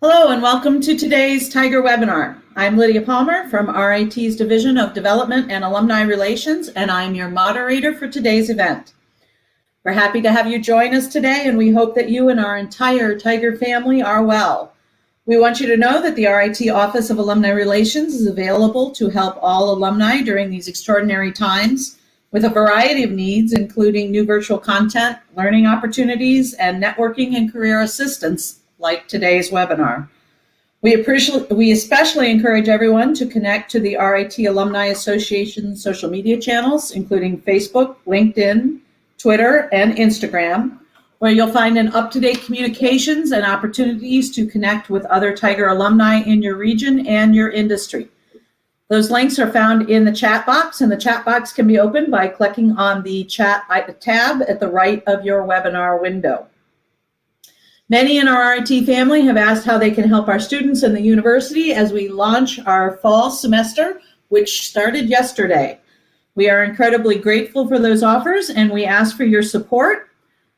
Hello and welcome to today's Tiger webinar. I'm Lydia Palmer from RIT's Division of Development and Alumni Relations, and I'm your moderator for today's event. We're happy to have you join us today, and we hope that you and our entire Tiger family are well. We want you to know that the RIT Office of Alumni Relations is available to help all alumni during these extraordinary times with a variety of needs, including new virtual content, learning opportunities, and networking and career assistance like today's webinar. We especially encourage everyone to connect to the RIT Alumni Association social media channels, including Facebook, LinkedIn, Twitter, and Instagram, where you'll find an up-to-date communications and opportunities to connect with other Tiger alumni in your region and your industry. Those links are found in the chat box, and the chat box can be opened by clicking on the chat tab at the right of your webinar window. Many in our RIT family have asked how they can help our students in the university as we launch our fall semester, which started yesterday. We are incredibly grateful for those offers, and we ask for your support.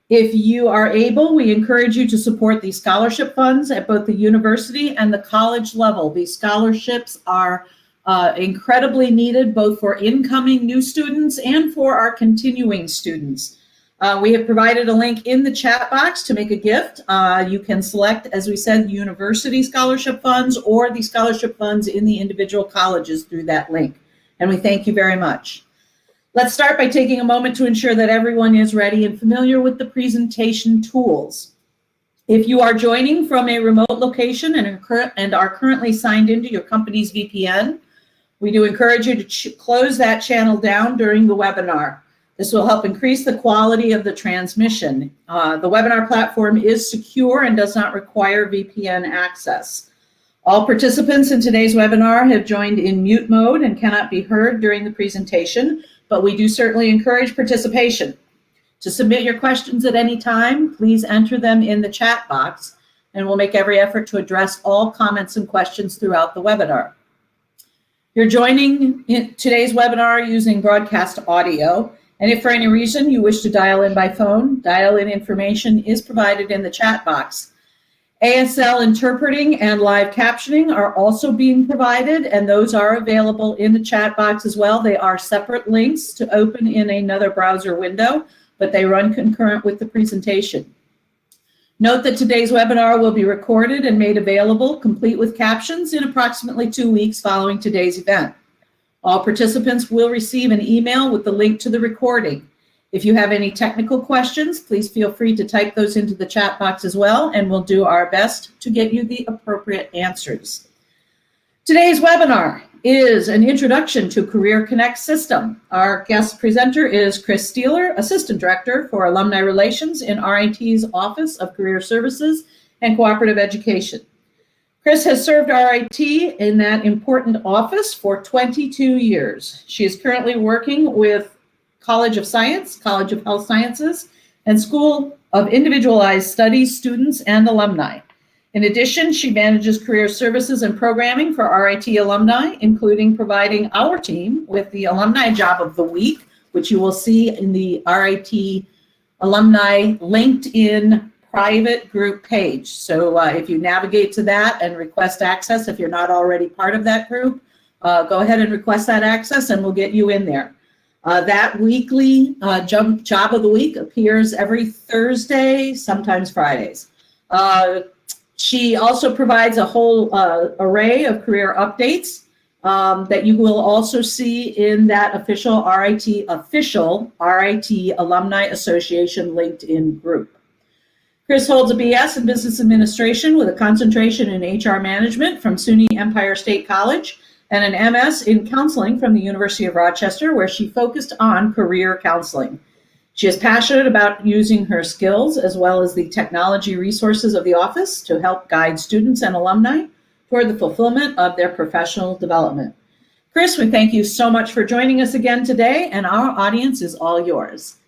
If you are able, we encourage you to support the scholarship funds at both the university and the college level. These scholarships are incredibly needed both for incoming new students and for our continuing students. We have provided a link in the chat box to make a gift. You can select, as we said, university scholarship funds or the scholarship funds in the individual colleges through that link. And we thank you very much. Let's start by taking a moment to ensure that everyone is ready and familiar with the presentation tools. If you are joining from a remote location and are currently signed into your company's VPN, we do encourage you to close that channel down during the webinar. This will help increase the quality of the transmission. The webinar platform is secure and does not require VPN access. All participants in today's webinar have joined in mute mode and cannot be heard during the presentation, but we do certainly encourage participation. To submit your questions at any time, please enter them in the chat box, and we'll make every effort to address all comments and questions throughout the webinar. You're joining in today's webinar using broadcast audio. And if for any reason you wish to dial in by phone, dial-in information is provided in the chat box. ASL interpreting and live captioning are also being provided, and those are available in the chat box as well. They are separate links to open in another browser window, but they run concurrent with the presentation. Note that today's webinar will be recorded and made available, complete with captions, in approximately 2 weeks following today's event. All participants will receive an email with the link to the recording. If you have any technical questions, please feel free to type those into the chat box as well, and we'll do our best to get you the appropriate answers. Today's webinar is an introduction to Career Connect system. Our guest presenter is Kris Stehler, Assistant Director for Alumni Relations in RIT's Office of Career Services and Cooperative Education. Kris has served RIT in that important office for 22 years. She is currently working with College of Science, College of Health Sciences, and School of Individualized Studies students and alumni. In addition, she manages career services and programming for RIT alumni, including providing our team with the Alumni Job of the Week, which you will see in the RIT Alumni LinkedIn private group page. So if you navigate to that and request access, if you're not already part of that group, go ahead and request that access and we'll get you in there. That weekly job of the week appears every Thursday, sometimes Fridays. She also provides a whole array of career updates that you will also see in that official RIT Alumni Association LinkedIn group. Kris holds a BS in Business Administration with a concentration in HR Management from SUNY Empire State College and an MS in Counseling from the University of Rochester, where she focused on career counseling. She is passionate about using her skills as well as the technology resources of the office to help guide students and alumni toward the fulfillment of their professional development. Kris, we thank you so much for joining us again today, and our audience is all yours.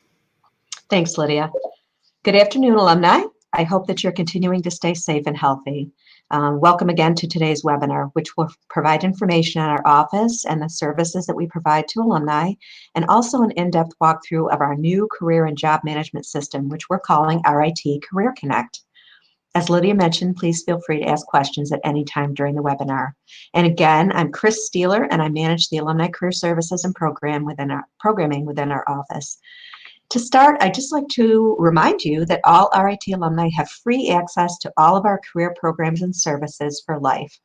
Thanks, Lydia. Good afternoon, alumni. I hope that you're continuing to stay safe and healthy. Welcome again to today's webinar, which will provide information on our office and the services that we provide to alumni, and also an in-depth walkthrough of our new career and job management system, which we're calling RIT Career Connect. As Lydia mentioned, please feel free to ask questions at any time during the webinar. And again, I'm Kris Stehler, and I manage the Alumni Career Services and Programming within our office. To start, I'd just like to remind you that all RIT alumni have free access to all of our career programs and services for life.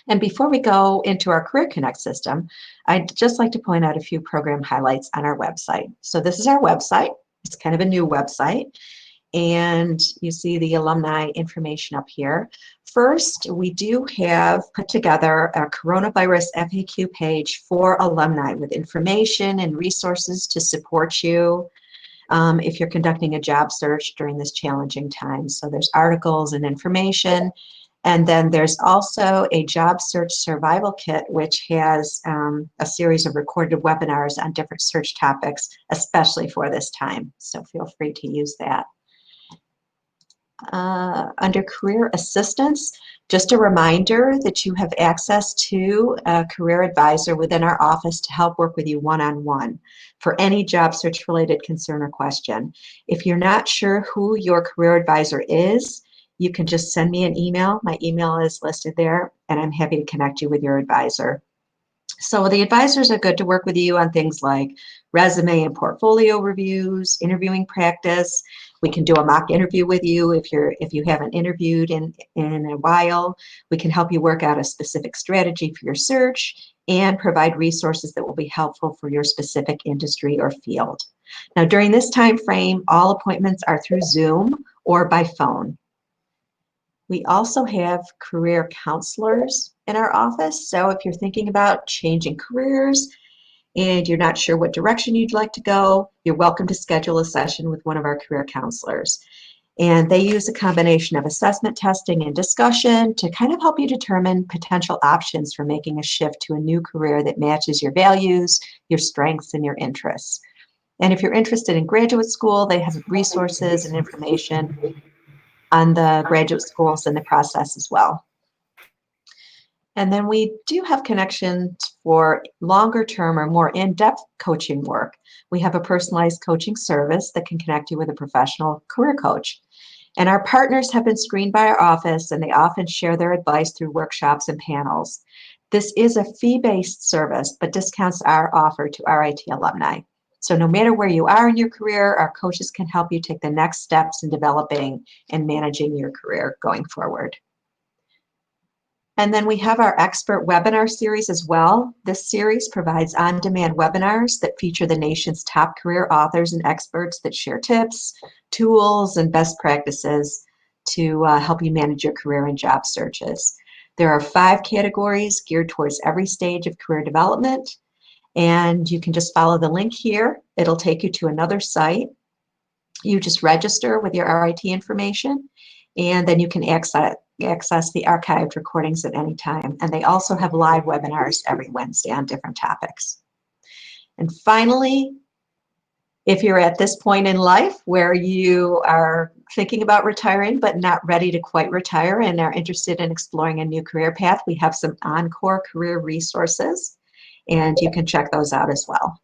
And before we go into our Career Connect system, I'd just like to point out a few program highlights on our website. So this is our website. It's kind of a new website. And you see the alumni information up here. First, we do have put together a coronavirus FAQ page for alumni with information and resources to support you if you're conducting a job search during this challenging time. So there's articles and information. And then there's also a job search survival kit, which has a series of recorded webinars on different search topics, especially for this time. So feel free to use that. Under career assistance, just a reminder that you have access to a career advisor within our office to help work with you one-on-one for any job search related concern or question. If you're not sure who your career advisor is, you can just send me an email. My email is listed there, and I'm happy to connect you with your advisor. So the advisors are good to work with you on things like resume and portfolio reviews, interviewing practice. We can do a mock interview with you if you haven't interviewed in a while. We can help you work out a specific strategy for your search and provide resources that will be helpful for your specific industry or field. Now, during this time frame, all appointments are through Zoom or by phone. We also have career counselors in our office. So if you're thinking about changing careers and you're not sure what direction you'd like to go, you're welcome to schedule a session with one of our career counselors. And they use a combination of assessment, testing, and discussion to kind of help you determine potential options for making a shift to a new career that matches your values, your strengths, and your interests. And if you're interested in graduate school, they have resources and information on the graduate schools in the process as well. And then we do have connections for longer term or more in-depth coaching work. We have a personalized coaching service that can connect you with a professional career coach. And our partners have been screened by our office, and they often share their advice through workshops and panels. This is a fee-based service, but discounts are offered to RIT alumni. So no matter where you are in your career, our coaches can help you take the next steps in developing and managing your career going forward. And then we have our expert webinar series as well. This series provides on-demand webinars that feature the nation's top career authors and experts that share tips, tools, and best practices to help you manage your career and job searches. There are 5 categories geared towards every stage of career development. And you can just follow the link here. It'll take you to another site. You just register with your RIT information, and then you can access the archived recordings at any time. And they also have live webinars every Wednesday on different topics. And finally, if you're at this point in life where you are thinking about retiring but not ready to quite retire and are interested in exploring a new career path, we have some encore career resources, and you can check those out as well.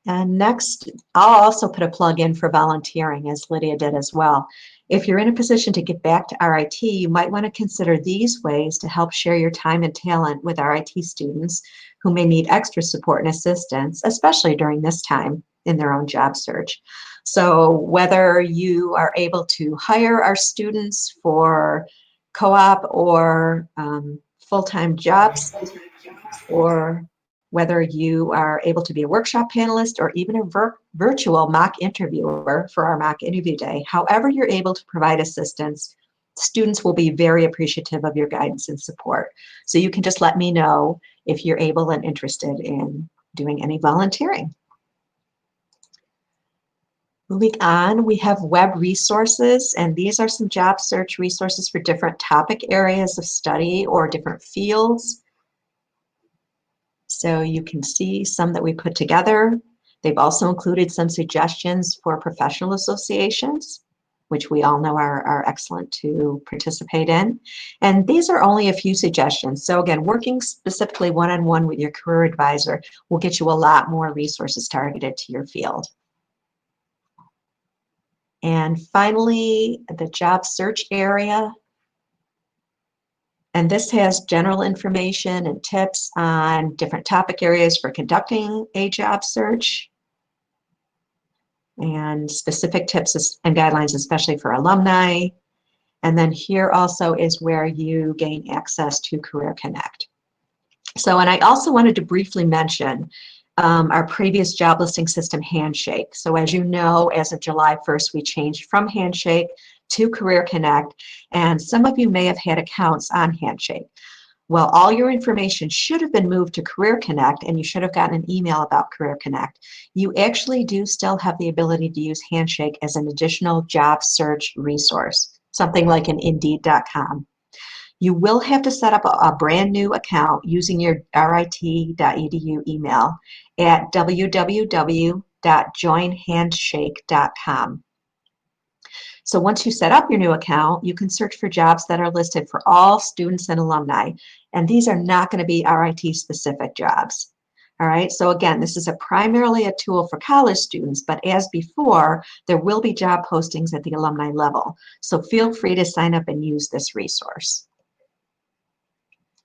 And next, I'll also put a plug in for volunteering, as Lydia did as well. If you're in a position to get back to RIT, you might want to consider these ways to help share your time and talent with RIT students who may need extra support and assistance, especially during this time in their own job search. So whether you are able to hire our students for co-op or full-time jobs, or whether you are able to be a workshop panelist or even a virtual mock interviewer for our mock interview day, however you're able to provide assistance, students will be very appreciative of your guidance and support. So you can just let me know if you're able and interested in doing any volunteering. Moving on, we have web resources, and these are some job search resources for different topic areas of study or different fields. So you can see some that we put together. They've also included some suggestions for professional associations, which we all know are excellent to participate in. And these are only a few suggestions. So again, working specifically one-on-one with your career advisor will get you a lot more resources targeted to your field. And finally, the job search area. And this has general information and tips on different topic areas for conducting a job search, and specific tips and guidelines, especially for alumni. And then here also is where you gain access to Career Connect. So, and I also wanted to briefly mention our previous job listing system, Handshake. So as you know, as of July 1st, we changed from Handshake to Career Connect, and some of you may have had accounts on Handshake. Well, all your information should have been moved to Career Connect, and you should have gotten an email about Career Connect. You actually do still have the ability to use Handshake as an additional job search resource, something like an Indeed.com. You will have to set up a brand new account using your rit.edu email at www.joinhandshake.com. So once you set up your new account, you can search for jobs that are listed for all students and alumni. And these are not going to be RIT specific jobs. All right, so again, this is primarily a tool for college students, but as before, there will be job postings at the alumni level. So feel free to sign up and use this resource.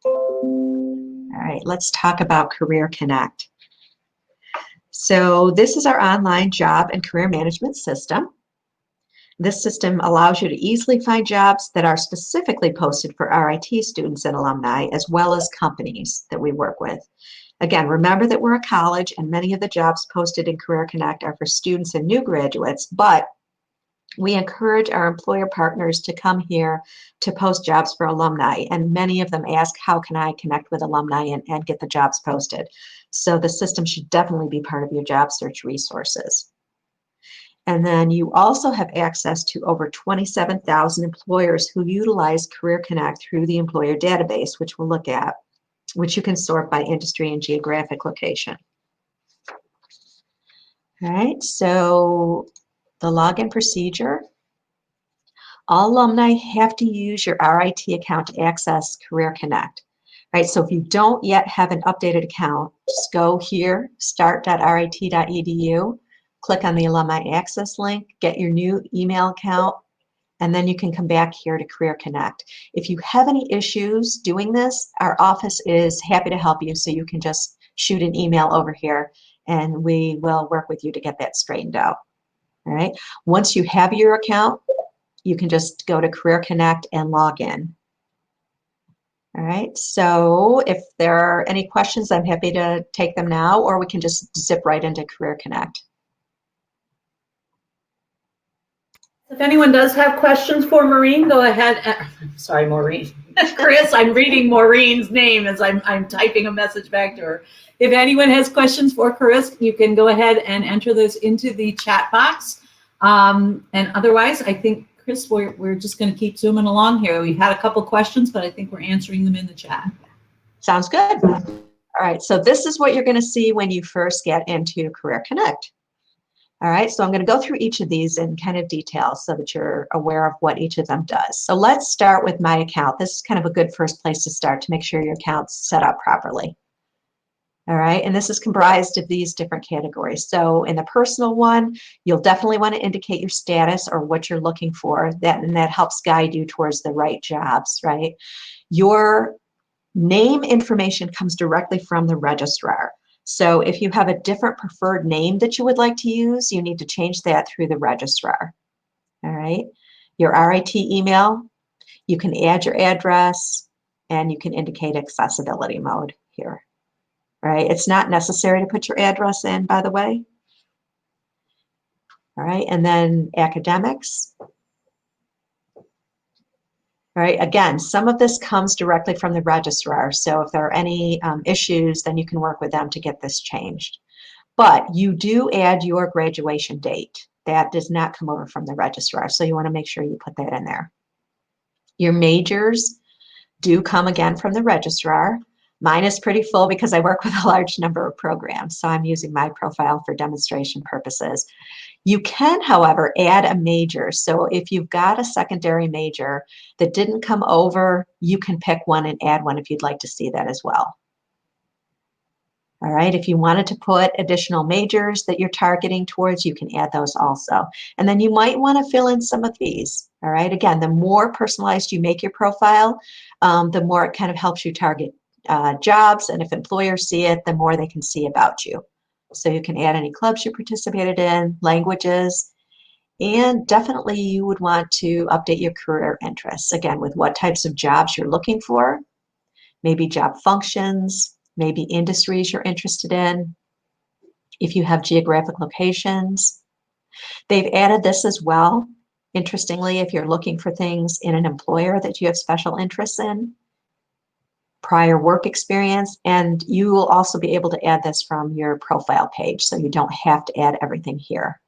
All right, let's talk about Career Connect. So this is our online job and career management system. This system allows you to easily find jobs that are specifically posted for RIT students and alumni, as well as companies that we work with. Again, remember that we're a college and many of the jobs posted in Career Connect are for students and new graduates, but we encourage our employer partners to come here to post jobs for alumni, and many of them ask, how can I connect with alumni and get the jobs posted? So the system should definitely be part of your job search resources. And then you also have access to over 27,000 employers who utilize Career Connect through the employer database, which we'll look at, which you can sort by industry and geographic location. All right, so the login procedure. All alumni have to use your RIT account to access Career Connect. Right, so if you don't yet have an updated account, just go here, start.rit.edu, click on the Alumni Access link, get your new email account, and then you can come back here to Career Connect. If you have any issues doing this, our office is happy to help you, so you can just shoot an email over here and we will work with you to get that straightened out. All right, once you have your account, you can just go to Career Connect and log in. All right, so if there are any questions, I'm happy to take them now, or we can just zip right into Career Connect. If anyone does have questions for Maureen, go ahead. Sorry, Maureen. Kris, I'm reading Maureen's name as I'm typing a message back to her. If anyone has questions for Kris, you can go ahead and enter those into the chat box. And otherwise, I think, Kris, we're just going to keep zooming along here. We've had a couple questions, but I think we're answering them in the chat. Sounds good. All right, so this is what you're going to see when you first get into Career Connect. All right, so I'm going to go through each of these in kind of detail so that you're aware of what each of them does. So let's start with My Account. This is kind of a good first place to start to make sure your account's set up properly. All right, and this is comprised of these different categories. So in the personal one, you'll definitely want to indicate your status or what you're looking for, and that helps guide you towards the right jobs, right? Your name information comes directly from the registrar. So if you have a different preferred name that you would like to use, you need to change that through the registrar. All right, your RIT email, you can add your address, and you can indicate accessibility mode here. Right, it's not necessary to put your address in, by the way. All right, and then academics. All right, again, some of this comes directly from the registrar, so if there are any issues, then you can work with them to get this changed. But you do add your graduation date. That does not come over from the registrar, so you want to make sure you put that in there. Your majors do come again from the registrar. Mine is pretty full because I work with a large number of programs, so I'm using my profile for demonstration purposes. You can, however, add a major. So if you've got a secondary major that didn't come over, you can pick one and add one if you'd like to see that as well. All right, if you wanted to put additional majors that you're targeting towards, you can add those also. And then you might want to fill in some of these. All right, again, the more personalized you make your profile, the more it kind of helps you target jobs. And if employers see it, the more they can see about you. So you can add any clubs you participated in, languages, and definitely you would want to update your career interests. Again, with what types of jobs you're looking for, maybe job functions, maybe industries you're interested in, if you have geographic locations. They've added this as well. Interestingly, if you're looking for things in an employer that you have special interests in, prior work experience, and you will also be able to add this from your profile page, so you don't have to add everything here.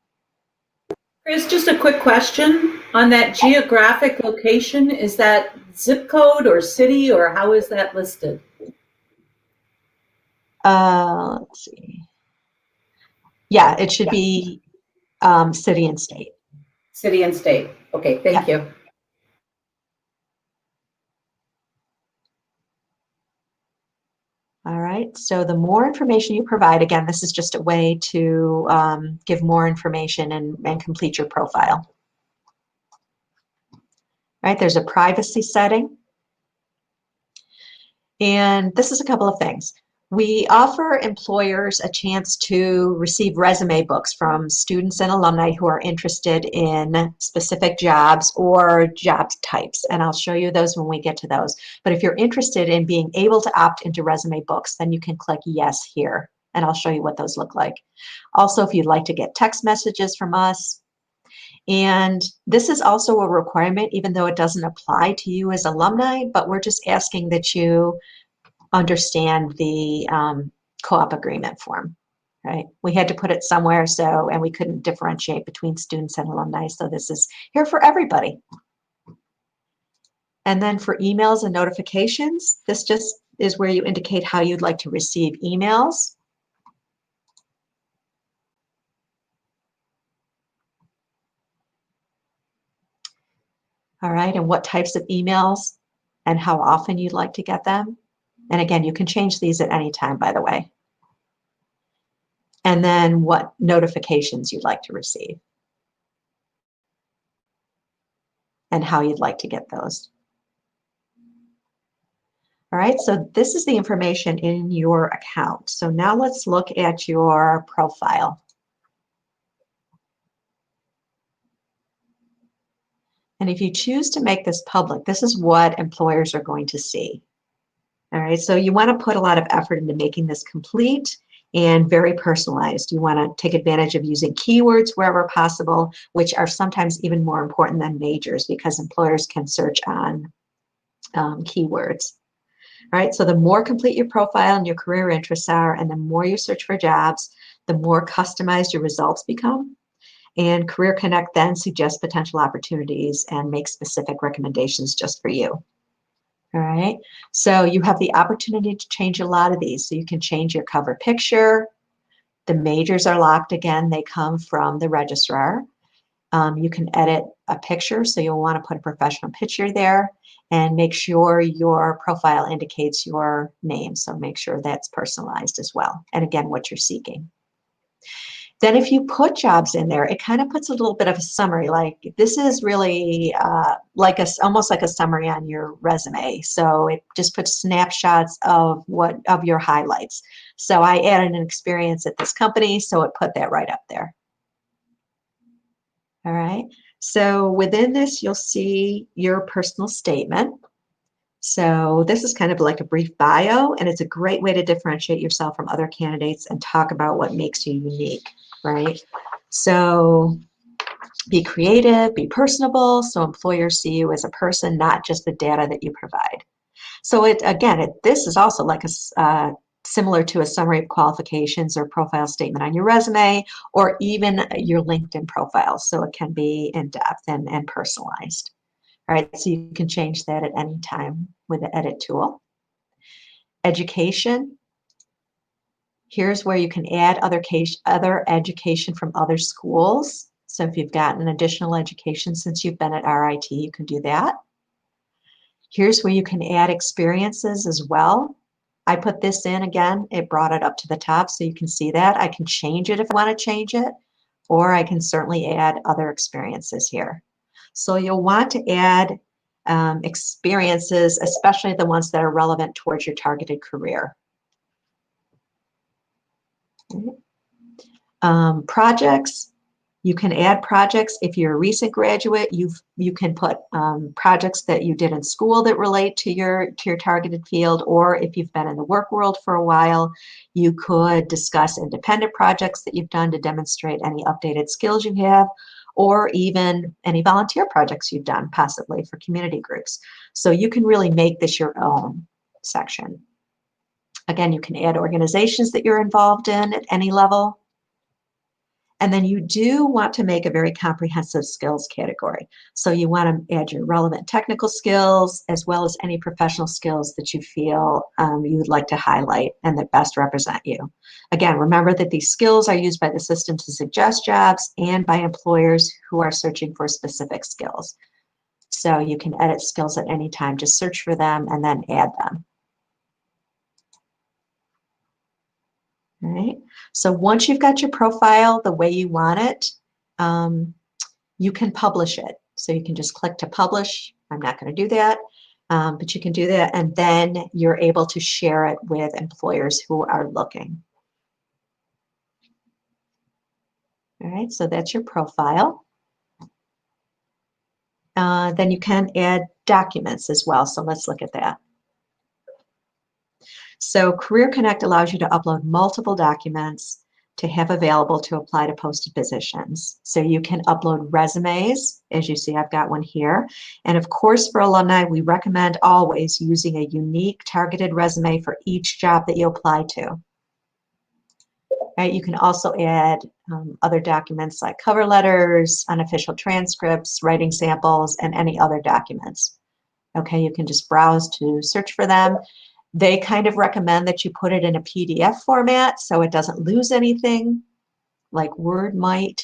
Kris, just a quick question on that geographic location. Is that zip code or city, or how is that listed? Let's see. Yeah, it should be city and state. City and state. Okay, thank you. All right, so the more information you provide, again, this is just a way to give more information and complete your profile. All right, there's a privacy setting. And this is a couple of things. We offer employers a chance to receive resume books from students and alumni who are interested in specific jobs or job types. And I'll show you those when we get to those. But if you're interested in being able to opt into resume books, then you can click yes here. And I'll show you what those look like. Also, if you'd like to get text messages from us, and this is also a requirement, even though it doesn't apply to you as alumni, but we're just asking that you understand the co-op agreement form, right? We had to put it somewhere, and we couldn't differentiate between students and alumni, so this is here for everybody. And then for emails and notifications, this just is where you indicate how you'd like to receive emails. All right, and what types of emails and how often you'd like to get them. And again, you can change these at any time, by the way. And then what notifications you'd like to receive and how you'd like to get those. All right, so this is the information in your account. So now let's look at your profile. And if you choose to make this public, this is what employers are going to see. All right, so you want to put a lot of effort into making this complete and very personalized. You want to take advantage of using keywords wherever possible, which are sometimes even more important than majors because employers can search on keywords. All right, so the more complete your profile and your career interests are, and the more you search for jobs, the more customized your results become. And Career Connect then suggests potential opportunities and makes specific recommendations just for you. All right, so you have the opportunity to change a lot of these. So you can change your cover picture. The majors are locked again. They come from the registrar. You can edit a picture, so you'll want to put a professional picture there and make sure your profile indicates your name. So make sure that's personalized as well. And again, what you're seeking. Then if you put jobs in there, it kind of puts a little bit of a summary. Like this is really almost like a summary on your resume. So it just puts snapshots of your highlights. So I added an experience at this company, so it put that right up there. All right. So within this, you'll see your personal statement. So this is kind of like a brief bio, and it's a great way to differentiate yourself from other candidates and talk about what makes you unique, right? So be creative, be personable, so employers see you as a person, not just the data that you provide. So this is also like similar to a summary of qualifications or profile statement on your resume, or even your LinkedIn profile. So it can be in depth and personalized. All right, so you can change that at any time with the edit tool. Education. Here's where you can add other education from other schools. So if you've gotten additional education since you've been at RIT, you can do that. Here's where you can add experiences as well. I put this in again, it brought it up to the top so you can see that. I can change it if I want to change it, or I can certainly add other experiences here. So you'll want to add experiences, especially the ones that are relevant towards your targeted career. Projects, you can add projects. If you're a recent graduate, you can put projects that you did in school that relate to your targeted field, or if you've been in the work world for a while, you could discuss independent projects that you've done to demonstrate any updated skills you have, or even any volunteer projects you've done, possibly for community groups. So you can really make this your own section. Again, you can add organizations that you're involved in at any level. And then you do want to make a very comprehensive skills category. So you want to add your relevant technical skills as well as any professional skills that you feel you would like to highlight and that best represent you. Again, remember that these skills are used by the system to suggest jobs and by employers who are searching for specific skills. So you can edit skills at any time, just search for them and then add them. All right, so once you've got your profile the way you want it, you can publish it. So you can just click to publish. I'm not going to do that, but you can do that, and then you're able to share it with employers who are looking. All right, so that's your profile. Then you can add documents as well, so let's look at that. So Career Connect allows you to upload multiple documents to have available to apply to posted positions. So you can upload resumes. As you see, I've got one here. And of course, for alumni, we recommend always using a unique targeted resume for each job that you apply to. Right? You can also add other documents like cover letters, unofficial transcripts, writing samples, and any other documents. Okay, you can just browse to search for them. They kind of recommend that you put it in a PDF format so it doesn't lose anything like Word might.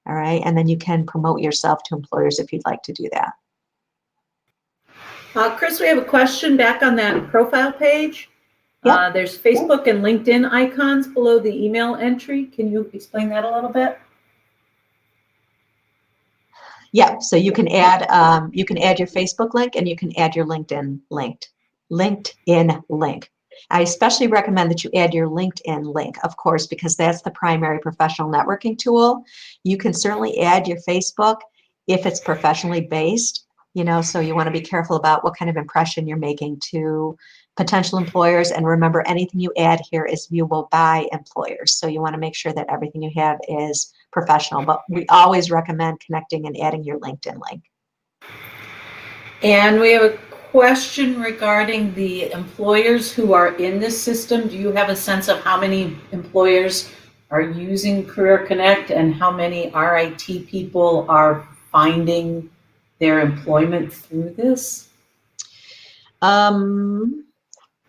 All right, and then you can promote yourself to employers if you'd like to do that. Kris, we have a question back on that profile page. Yep. There's Facebook and LinkedIn icons below the email entry. Can you explain that a little bit? Yeah, so you can add your Facebook link and you can add your LinkedIn link. I especially recommend that you add your LinkedIn link, of course, because that's the primary professional networking tool. You can certainly add your Facebook if it's professionally based, so you want to be careful about what kind of impression you're making to potential employers. And remember, anything you add here is viewable by employers. So you want to make sure that everything you have is professional, but we always recommend connecting and adding your LinkedIn link. And we have a question regarding the employers who are in this system. Do you have a sense of how many employers are using Career Connect and how many RIT people are finding their employment through this?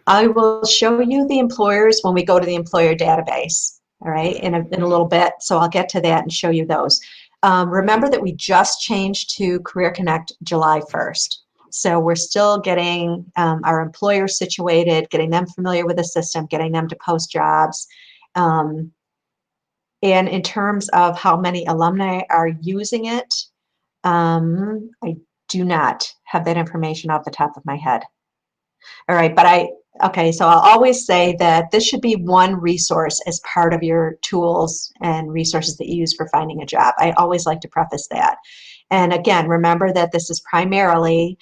I will show you the employers when we go to the employer database, all right, in a little bit. So I'll get to that and show you those. Remember that we just changed to Career Connect July 1st. So we're still getting our employers situated, getting them familiar with the system, getting them to post jobs. And in terms of how many alumni are using it, I do not have that information off the top of my head. All right, but okay, so I'll always say that this should be one resource as part of your tools and resources that you use for finding a job. I always like to preface that. And again, remember that this is primarily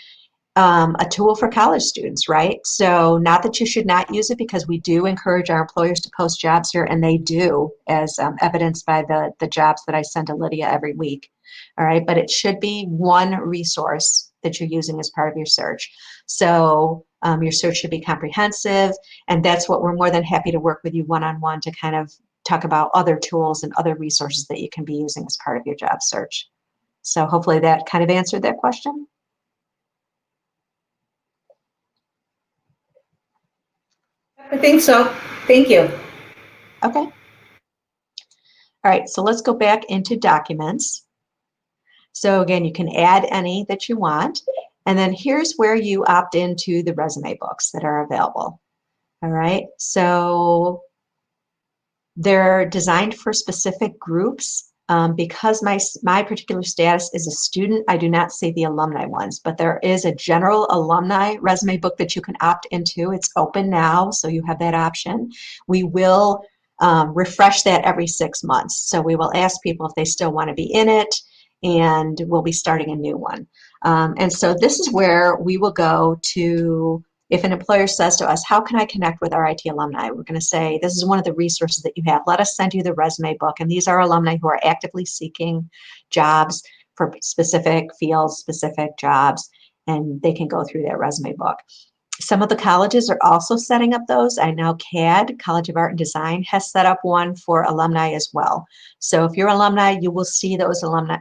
a tool for college students, right? So not that you should not use it, because we do encourage our employers to post jobs here, and they do, as evidenced by the jobs that I send to Lydia every week. All right, but it should be one resource that you're using as part of your search. So your search should be comprehensive, and that's what we're more than happy to work with you one-on-one to kind of talk about other tools and other resources that you can be using as part of your job search. So hopefully that kind of answered that question. I think so. Thank you. Okay. All right, so let's go back into documents. So again, you can add any that you want. And then here's where you opt into the resume books that are available. All right, so they're designed for specific groups. Because my particular status is a student, I do not see the alumni ones, but there is a general alumni resume book that you can opt into. It's open now, so you have that option. We will refresh that every 6 months. So we will ask people if they still want to be in it, and we'll be starting a new one. And so this is where we will go to. If an employer says to us, how can I connect with our IT alumni? We're going to say, this is one of the resources that you have. Let us send you the resume book. And these are alumni who are actively seeking jobs for specific fields, specific jobs, and they can go through that resume book. Some of the colleges are also setting up those. I know CAD, College of Art and Design, has set up one for alumni as well. So if you're alumni, you will see those alumni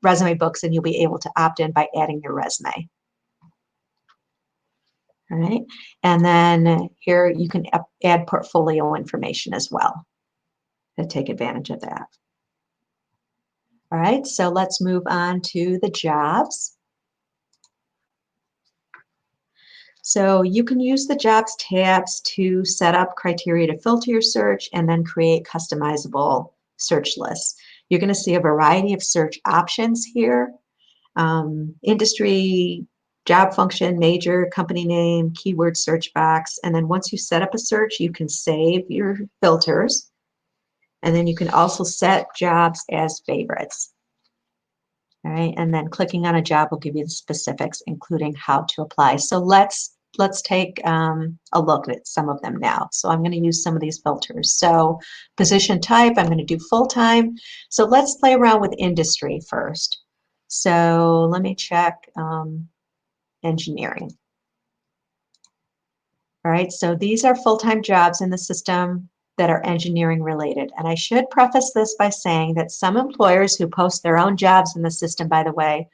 resume books, and you'll be able to opt in by adding your resume. All right, and then here you can add portfolio information as well to take advantage of that. All right, so let's move on to the jobs. So you can use the jobs tabs to set up criteria to filter your search and then create customizable search lists. You're going to see a variety of search options here. Industry, job function, major, company name, keyword search box. And then once you set up a search, you can save your filters. And then you can also set jobs as favorites. All right, and then clicking on a job will give you the specifics, including how to apply. So let's take a look at some of them now. So I'm going to use some of these filters. So position type, I'm going to do full-time. So let's play around with industry first. So let me check engineering. All right, so these are full-time jobs in the system that are engineering related. And I should preface this by saying that some employers who post their own jobs in the system, by the way,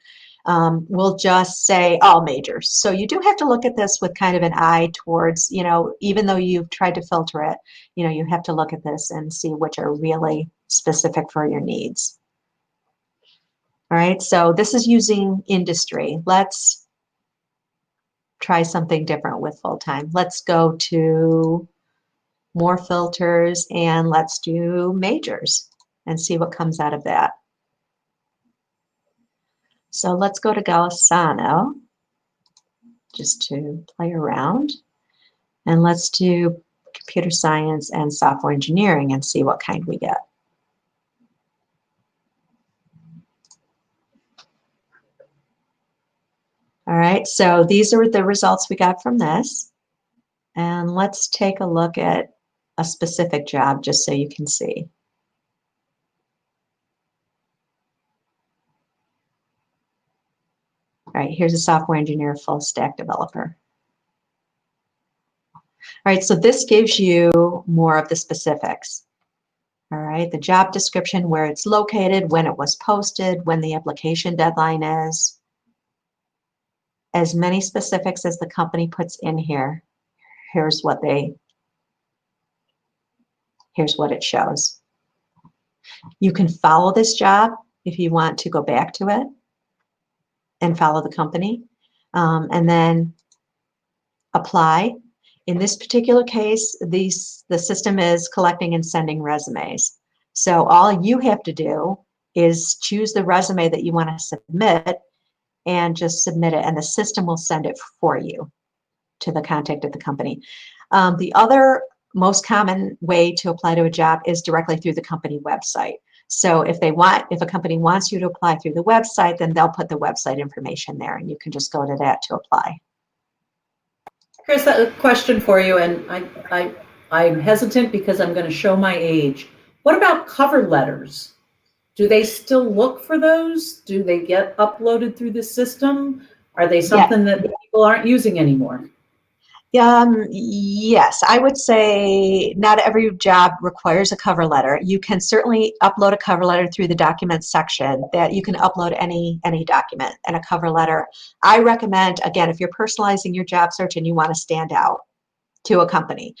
will just say all majors. So you do have to look at this with kind of an eye towards, you know, even though you've tried to filter it, you know, you have to look at this and see which are really specific for your needs. All right, so this is using industry. Let's try something different with full-time. Let's go to more filters and let's do majors and see what comes out of that. So let's go to Golisano just to play around, and let's do computer science and software engineering and see what kind we get. All right, so these are the results we got from this. And let's take a look at a specific job just so you can see. All right, here's a software engineer, full stack developer. All right, so this gives you more of the specifics. All right, the job description, where it's located, when it was posted, when the application deadline is. As many specifics as the company puts in here, here's what it shows. You can follow this job if you want to go back to it and follow the company, and then apply. In this particular case, the system is collecting and sending resumes. So all you have to do is choose the resume that you want to submit and just submit it, and the system will send it for you to the contact at the company. The other most common way to apply to a job is directly through the company website. So if a company wants you to apply through the website, then they'll put the website information there, and you can just go to that to apply. Kris, a question for you, and I'm hesitant because I'm going to show my age. What about cover letters? Do they still look for those? Do they get uploaded through the system? Are they something that people aren't using anymore? Yes, I would say not every job requires a cover letter. You can certainly upload a cover letter through the documents section. That you can upload any document and a cover letter. I recommend, again, if you're personalizing your job search and you want to stand out to a company,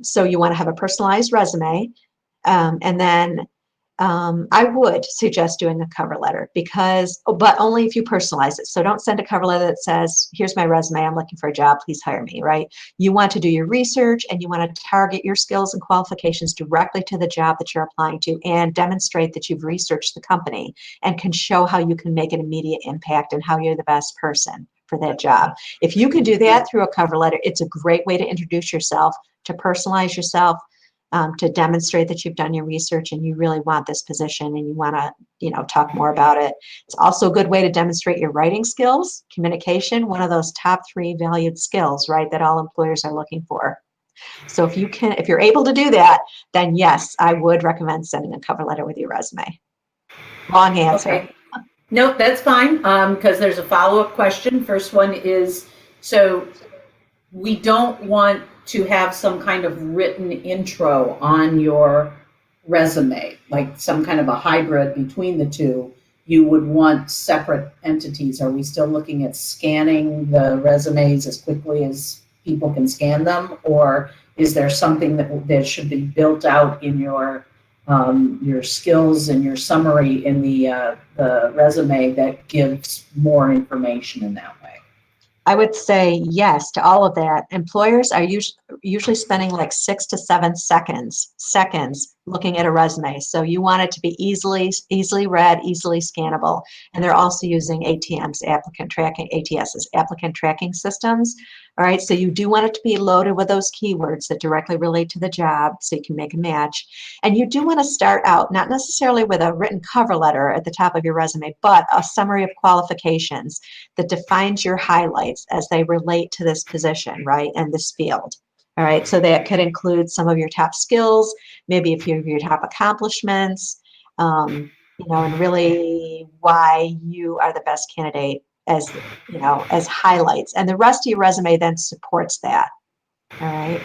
so you want to have a personalized resume, and then I would suggest doing a cover letter but only if you personalize it. So don't send a cover letter that says, here's my resume, I'm looking for a job, please hire me, right? You want to do your research and you want to target your skills and qualifications directly to the job that you're applying to and demonstrate that you've researched the company and can show how you can make an immediate impact and how you're the best person for that job. If you can do that through a cover letter, it's a great way to introduce yourself, to personalize yourself, to demonstrate that you've done your research and you really want this position and you want to, talk more about it. It's also a good way to demonstrate your writing skills, communication, one of those top 3 valued skills, right, that all employers are looking for. So if you're able to do that, then yes, I would recommend sending a cover letter with your resume. Long answer. Okay. Nope, that's fine, because there's a follow-up question. First one is, so we don't want to have some kind of written intro on your resume, like some kind of a hybrid between the two. You would want separate entities. Are we still looking at scanning the resumes as quickly as people can scan them? Or is there something that should be built out in your skills and your summary in the resume that gives more information in that way? I would say yes to all of that. Employers are usually spending like 6 to 7 seconds looking at a resume. So you want it to be easily read, easily scannable. And they're also using ATS's applicant tracking systems. All right, so you do want it to be loaded with those keywords that directly relate to the job so you can make a match. And you do want to start out not necessarily with a written cover letter at the top of your resume, but a summary of qualifications that defines your highlights as they relate to this position, right, and this field. All right, so that could include some of your top skills, maybe a few of your top accomplishments, and really why you are the best candidate as highlights. And the rest of your resume then supports that. All right.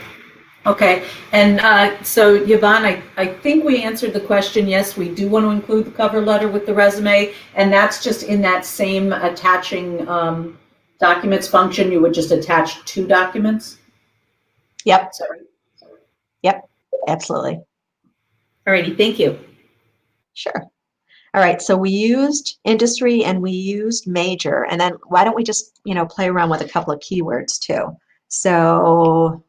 Okay, and so Yvonne, I think we answered the question. Yes, we do want to include the cover letter with the resume, and that's just in that same attaching documents function. You would just attach 2 documents? Yep. Sorry. Yep, absolutely. All righty, thank you. Sure. All right, so we used industry and we used major, and then why don't we just, play around with a couple of keywords too. So,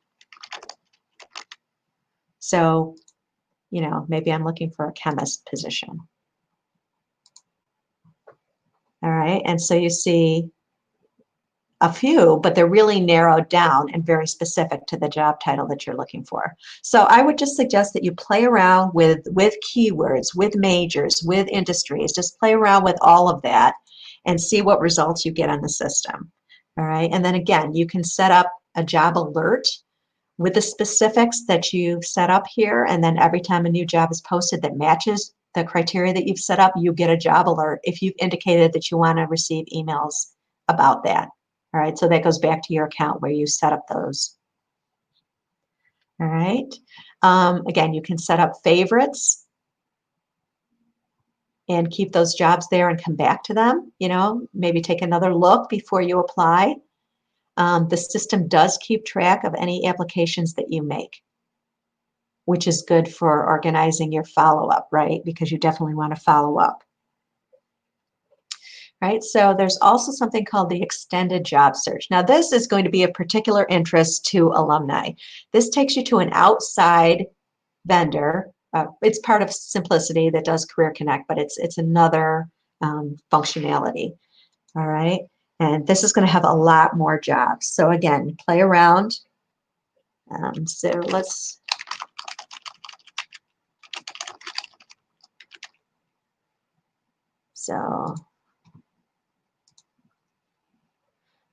maybe I'm looking for a chemist position. All right, and so you see a few, but they're really narrowed down and very specific to the job title that you're looking for. So I would just suggest that you play around with keywords, with majors, with industries. Just play around with all of that and see what results you get on the system. All right, and then again, you can set up a job alert with the specifics that you've set up here, and then every time a new job is posted that matches the criteria that you've set up, you get a job alert if you've indicated that you want to receive emails about that. All right, so that goes back to your account where you set up those. All right, again, you can set up favorites and keep those jobs there and come back to them, maybe take another look before you apply. The system does keep track of any applications that you make, which is good for organizing your follow-up, right? Because you definitely want to follow up. Right, so there's also something called the extended job search. Now, this is going to be of particular interest to alumni. This takes you to an outside vendor. It's part of Simplicity that does Career Connect, but it's another functionality. All right, and this is going to have a lot more jobs. So again, play around.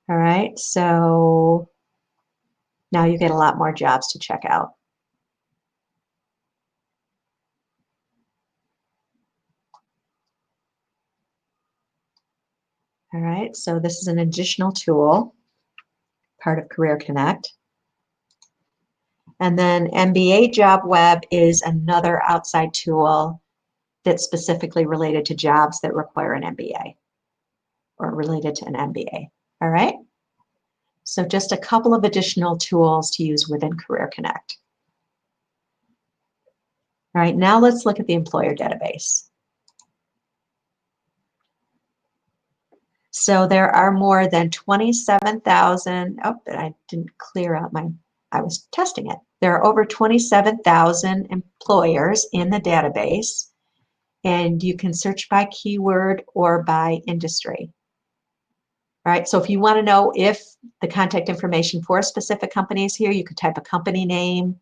All right, so now you get a lot more jobs to check out. All right, so this is an additional tool, part of Career Connect. And then MBA Job Web is another outside tool that's specifically related to jobs that require an MBA or related to an MBA. All right, so just a couple of additional tools to use within Career Connect. All right, now let's look at the employer database. So there are more than 27,000, oh, but I didn't clear out I was testing it. There are over 27,000 employers in the database, and you can search by keyword or by industry. All right, so if you want to know if the contact information for a specific company is here, you could type a company name.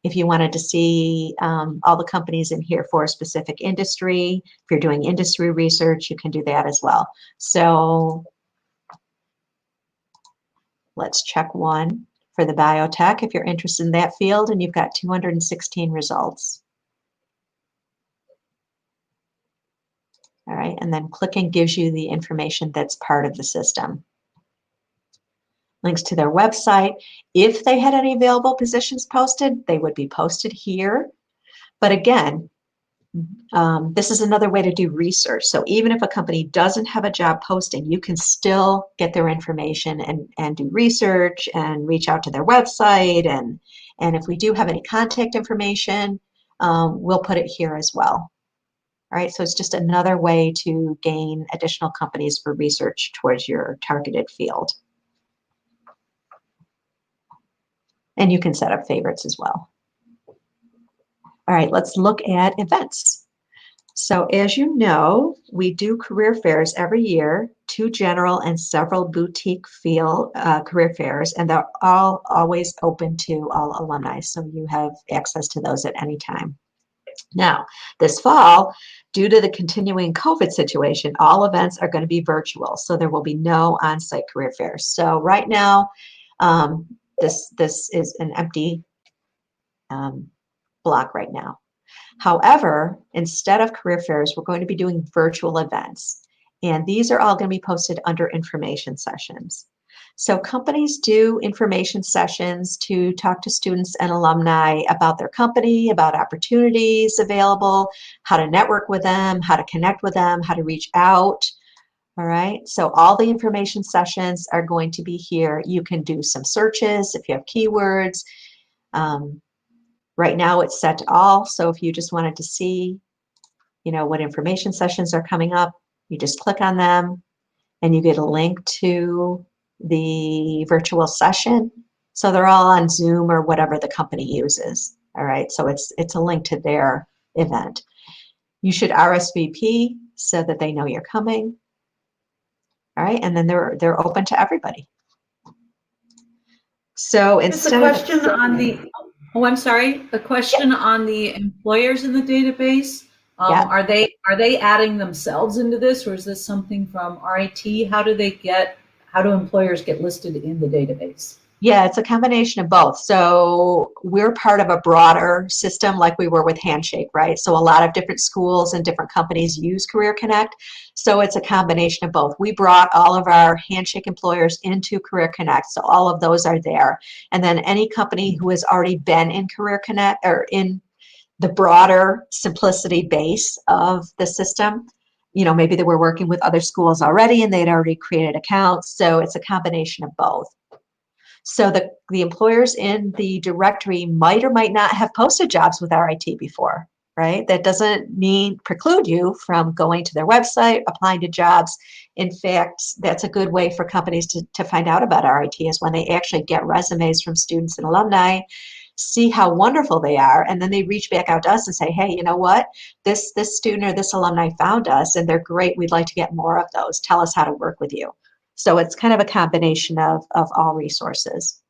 If you wanted to see all the companies in here for a specific industry, if you're doing industry research, you can do that as well. So let's check one for the biotech if you're interested in that field, and you've got 216 results. All right, and then clicking gives you the information that's part of the system. Links to their website. If they had any available positions posted, they would be posted here. But again, this is another way to do research. So even if a company doesn't have a job posting, you can still get their information and do research and reach out to their website. And if we do have any contact information, we'll put it here as well. All right, so it's just another way to gain additional companies for research towards your targeted field. And you can set up favorites as well. All right, let's look at events. So as you know, we do career fairs every year, 2 general and several boutique field career fairs, and they're all always open to all alumni, so you have access to those at any time. Now, this fall, due to the continuing COVID situation, all events are going to be virtual, so there will be no on-site career fairs. So right now, this is an empty block right now. However, instead of career fairs, we're going to be doing virtual events, and these are all going to be posted under information sessions. So companies do information sessions to talk to students and alumni about their company, about opportunities available, how to network with them, how to connect with them, how to reach out. All right, so all the information sessions are going to be here. You can do some searches if you have keywords. Right now it's set to all, so if you just wanted to see, what information sessions are coming up, you just click on them and you get a link to the virtual session. So they're all on Zoom or whatever the company uses. All right, so it's a link to their event. You should RSVP so that they know you're coming. All right, and then they're open to everybody. So instead of the question on the, I'm sorry, a question on the employers in the database. Are they adding themselves into this, or is this something from RIT? How do employers get listed in the database? Yeah, it's a combination of both. So we're part of a broader system like we were with Handshake, right? So a lot of different schools and different companies use Career Connect. So it's a combination of both. We brought all of our Handshake employers into Career Connect. So all of those are there. And then any company who has already been in Career Connect or in the broader simplicity base of the system, maybe they were working with other schools already and they'd already created accounts. So it's a combination of both. So the employers in the directory might or might not have posted jobs with RIT before, right? That doesn't preclude you from going to their website, applying to jobs. In fact, that's a good way for companies to find out about RIT is when they actually get resumes from students and alumni, see how wonderful they are, and then they reach back out to us and say, hey, you know what? This student or this alumni found us and they're great. We'd like to get more of those. Tell us how to work with you. So it's kind of a combination of all resources.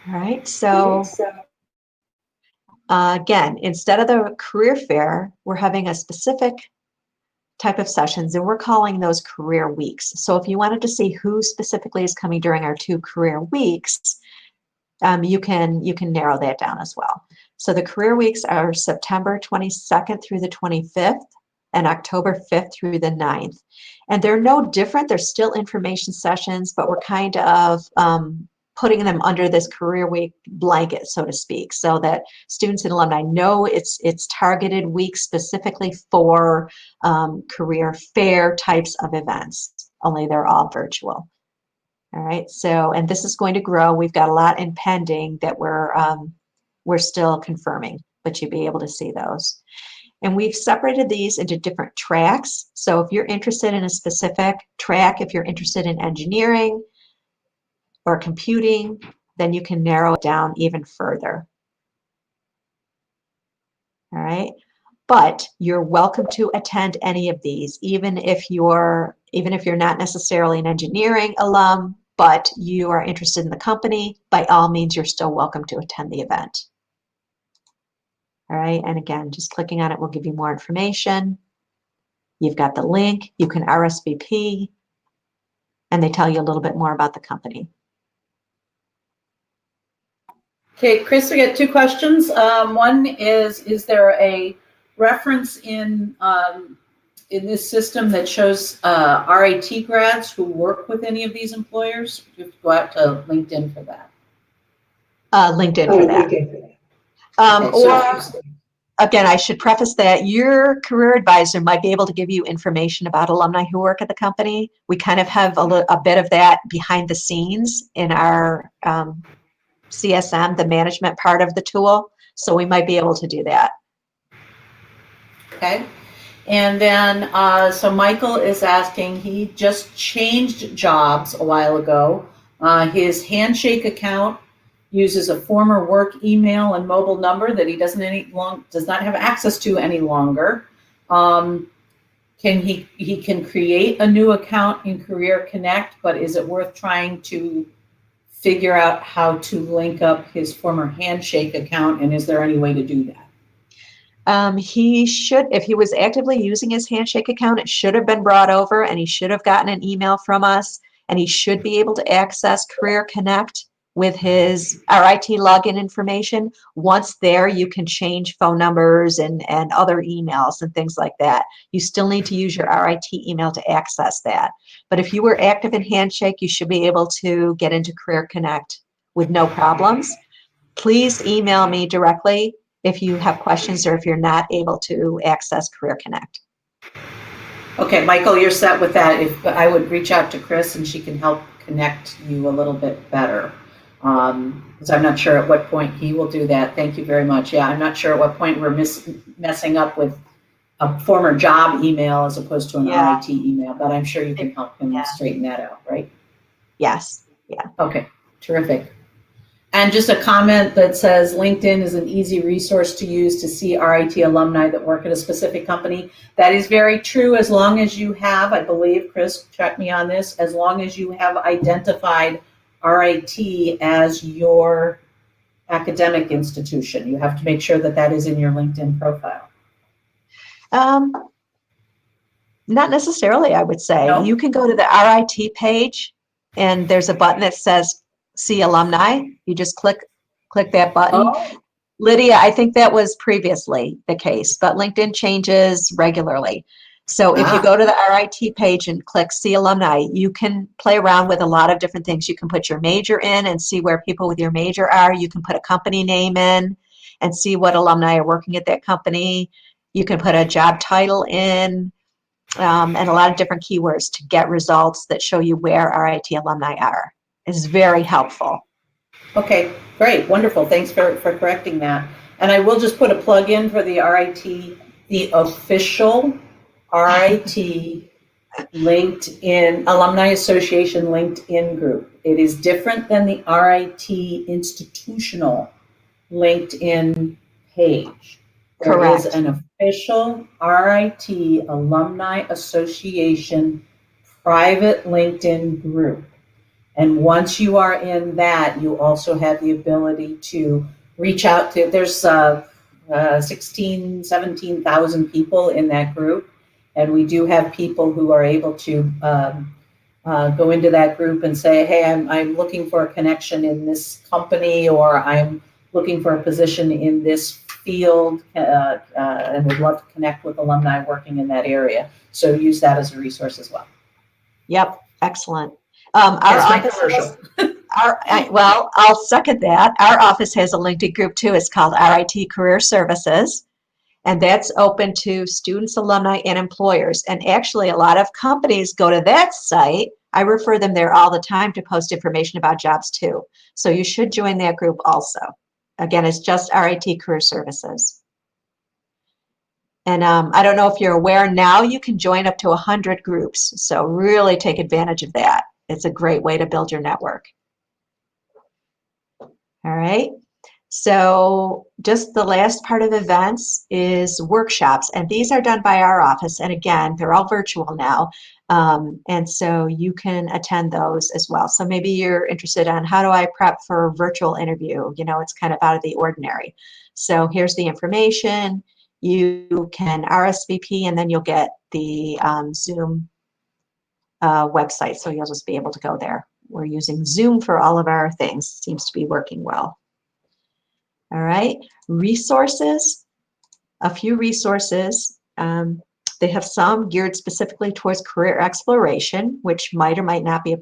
All right, so again, instead of the career fair, we're having a specific type of sessions, and we're calling those career weeks. So if you wanted to see who specifically is coming during our 2 career weeks, you can narrow that down as well. So the career weeks are September 22nd through the 25th and October 5th through the 9th. And they're no different. They're still information sessions, but we're kind of putting them under this career week blanket, so to speak, so that students and alumni know it's targeted weeks specifically for career fair types of events, only they're all virtual. All right, so, and this is going to grow. We've got a lot in pending that we're still confirming, but you'll be able to see those. And we've separated these into different tracks. So if you're interested in a specific track, if you're interested in engineering or computing, then you can narrow it down even further. All right. But you're welcome to attend any of these, even if you're not necessarily an engineering alum, but you are interested in the company, by all means, you're still welcome to attend the event. All right, and again, just clicking on it will give you more information. You've got the link, you can RSVP, and they tell you a little bit more about the company. Okay, Kris, we got two questions. One is there a reference in this system that shows RIT grads who work with any of these employers? You have to go out to LinkedIn for that. LinkedIn for that. Or again, I should preface that your career advisor might be able to give you information about alumni who work at the company. We kind of have a bit of that behind the scenes in our CSM, the management part of the tool. So we might be able to do that. Okay. And then, so Michael is asking, he just changed jobs a while ago. His Handshake account uses a former work email and mobile number that he does not have access to any longer. He can create a new account in Career Connect, but is it worth trying to figure out how to link up his former Handshake account, and is there any way to do that? He should, if he was actively using his Handshake account, it should have been brought over and he should have gotten an email from us, and he should be able to access Career Connect with his RIT login information. Once there, you can change phone numbers and other emails and things like that. You still need to use your RIT email to access that. But if you were active in Handshake, you should be able to get into Career Connect with no problems. Please email me directly if you have questions or if you're not able to access Career Connect. Okay, Michael, you're set with that. If I would reach out to Kris and she can help connect you a little bit better. Because I'm not sure at what point he will do that. Thank you very much. Yeah, I'm not sure at what point we're messing up with a former job email as opposed to an RIT email, but I'm sure you can help him straighten that out, right? Yes. Yeah. Okay, terrific. And just a comment that says LinkedIn is an easy resource to use to see RIT alumni that work at a specific company. That is very true as long as you have, I believe, Kris, check me on this, as long as you have identified RIT as your academic institution. You have to make sure that that is in your LinkedIn profile. Not necessarily, I would say. No? You can go to the RIT page and there's a button that says See Alumni. You just click that button. Oh. Lydia, I think that was previously the case, but LinkedIn changes regularly. So if you go to the RIT page and click See Alumni, you can play around with a lot of different things. You can put your major in and see where people with your major are. You can put a company name in and see what alumni are working at that company. You can put a job title in and a lot of different keywords to get results that show you where RIT alumni are. It's very helpful. Okay, great, wonderful. Thanks for correcting that. And I will just put a plug in for the RIT, the official RIT LinkedIn, Alumni Association LinkedIn group. It is different than the RIT institutional LinkedIn page. There Correct. is an official RIT Alumni Association private LinkedIn group. And once you are in that, you also have the ability to reach out to, there's 16, 17,000 people in that group. And we do have people who are able to go into that group and say, hey, I'm looking for a connection in this company, or I'm looking for a position in this field, and would love to connect with alumni working in that area. So use that as a resource as well. Yep, excellent. That's my commercial. Well, I'll second that. Our office has a LinkedIn group too. It's called RIT Career Services, and that's open to students, alumni, and employers. And actually, a lot of companies go to that site I refer them there all the time to post information about jobs too. So you should join that group also. Again, it's just RIT Career Services. And I don't know if you're aware, now you can join up to 100 groups. So really take advantage of that. It's a great way to build your network. All right. So just the last part of events is workshops, and these are done by our office. And again, they're all virtual now. And so you can attend those as well. So maybe you're interested on how do I prep for a virtual interview? You know, it's kind of out of the ordinary. So here's the information. You can RSVP, and then you'll get the Zoom website. So you'll just be able to go there. We're using Zoom for all of our things. Seems to be working well. All right, resources, a few resources. They have some geared specifically towards career exploration, which might or might not be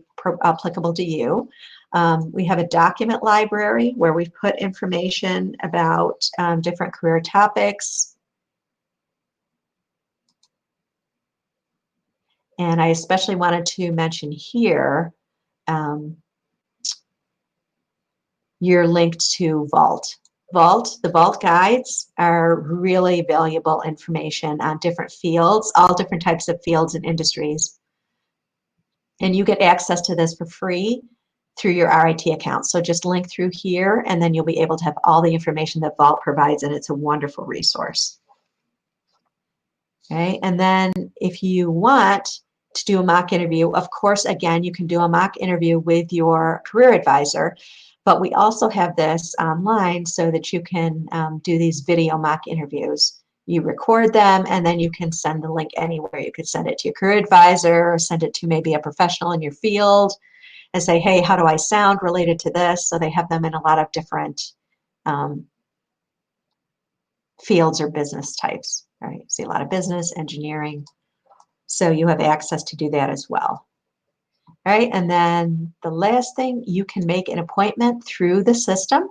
applicable to you. We have a document library where we've put information about different career topics. And I especially wanted to mention here your link to Vault. The Vault guides are really valuable information on different fields, all different types of fields and industries. And you get access to this for free through your RIT account. So just link through here, and then you'll be able to have all the information that Vault provides, and it's a wonderful resource. Okay, and then if you want to do a mock interview, of course, again, you can do a mock interview with your career advisor. But we also have this online so that you can do these video mock interviews. You record them, and then you can send the link anywhere. You could send it to your career advisor, or send it to maybe a professional in your field and say, hey, how do I sound related to this? So they have them in a lot of different fields or business types. Right? See a lot of business, engineering. So you have access to do that as well. All right, and then the last thing, you can make an appointment through the system.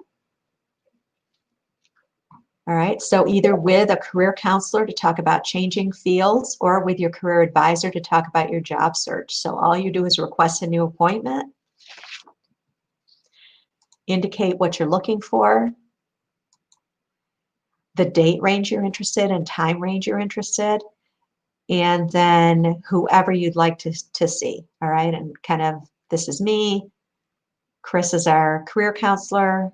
All right, so either with a career counselor to talk about changing fields, or with your career advisor to talk about your job search. So all you do is request a new appointment, indicate what you're looking for, the date range you're interested in, time range you're interested, and then whoever you'd like to see. All right, and kind of, this is me, Kris is our career counselor.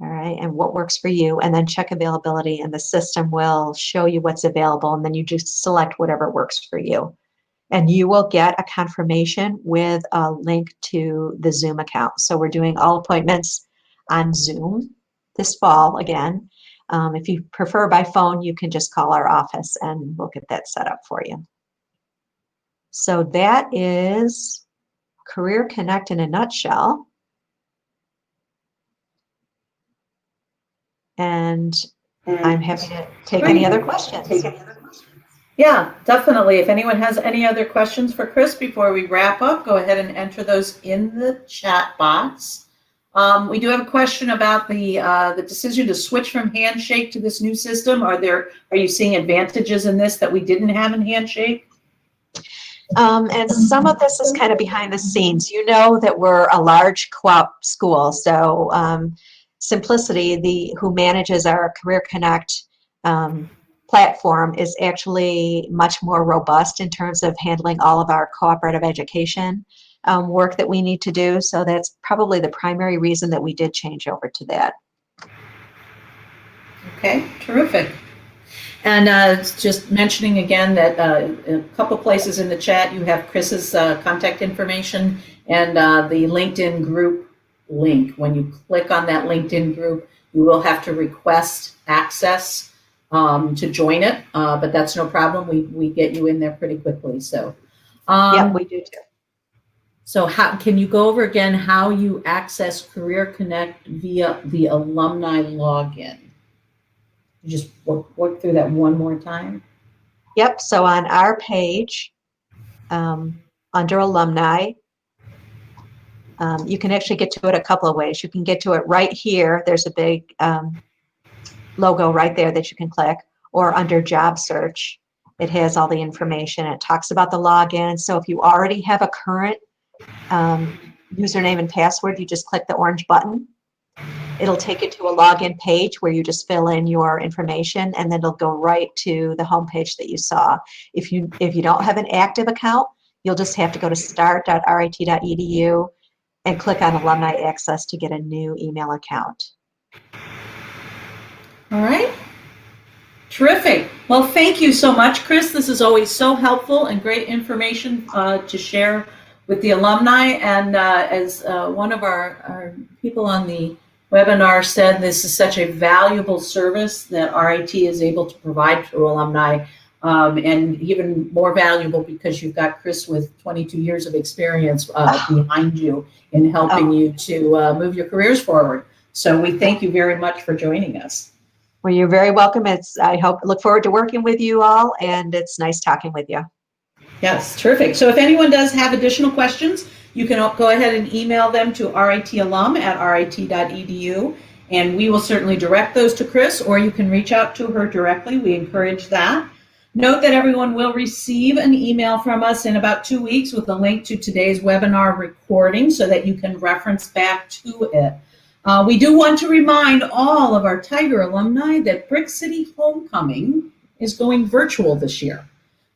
All right, and what works for you, and then check availability, and the system will show you what's available, and then you just select whatever works for you. And you will get a confirmation with a link to the Zoom account. So we're doing all appointments on Zoom this fall again. If you prefer by phone, you can just call our office and we'll get that set up for you. So that is Career Connect in a nutshell. And I'm happy to take any other questions. Yeah, definitely. If anyone has any other questions for Kris before we wrap up, go ahead and enter those in the chat box. We do have a question about the decision to switch from Handshake to this new system. Are you seeing advantages in this that we didn't have in Handshake? And some of this is kind of behind the scenes. You know that we're a large co-op school, so Simplicity, who manages our Career Connect platform, is actually much more robust in terms of handling all of our cooperative education work that we need to do. So that's probably the primary reason that we did change over to that. Okay, terrific. And just mentioning again that a couple places in the chat, you have Kris's contact information and the LinkedIn group link. When you click on that LinkedIn group, you will have to request access to join it, but that's no problem. We get you in there pretty quickly. So, yeah, we do too. So how can you go over again how you access Career Connect via the alumni login? You just work through that one more time. Yep. So on our page, under alumni, you can actually get to it a couple of ways. You can get to it right here. There's a big logo right there that you can click, or under job search. It has all the information. It talks about the login. So if you already have a current username and password, you just click the orange button. It'll take you to a login page where you just fill in your information, and then it'll go right to the home page that you saw. If you don't have an active account, you'll just have to go to start.rit.edu and click on Alumni Access to get a new email account. All right. Terrific. Well, thank you so much, Kris. This is always so helpful and great information to share with the alumni. And as one of our people on the webinar said, this is such a valuable service that RIT is able to provide to alumni, and even more valuable because you've got Kris with 22 years of experience behind you in helping you to move your careers forward. So we thank you very much for joining us. Well, you're very welcome. Look forward to working with you all, and it's nice talking with you. Yes, terrific. So if anyone does have additional questions, you can go ahead and email them to ritalum@rit.edu, and we will certainly direct those to Kris, or you can reach out to her directly. We encourage that. Note that everyone will receive an email from us in about 2 weeks with a link to today's webinar recording so that you can reference back to it. We do want to remind all of our Tiger alumni that Brick City Homecoming is going virtual this year.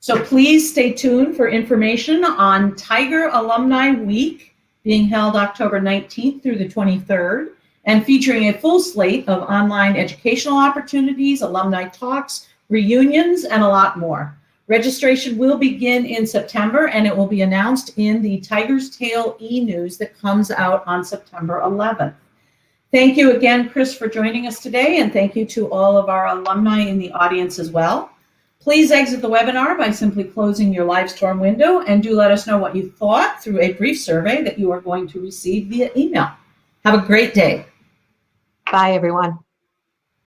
So please stay tuned for information on Tiger Alumni Week, being held October 19th through the 23rd, and featuring a full slate of online educational opportunities, alumni talks, reunions, and a lot more. Registration will begin in September, and it will be announced in the Tiger's Tale e-news that comes out on September 11th. Thank you again, Kris, for joining us today, and thank you to all of our alumni in the audience as well. Please exit the webinar by simply closing your Livestorm window, and do let us know what you thought through a brief survey that you are going to receive via email. Have a great day. Bye, everyone.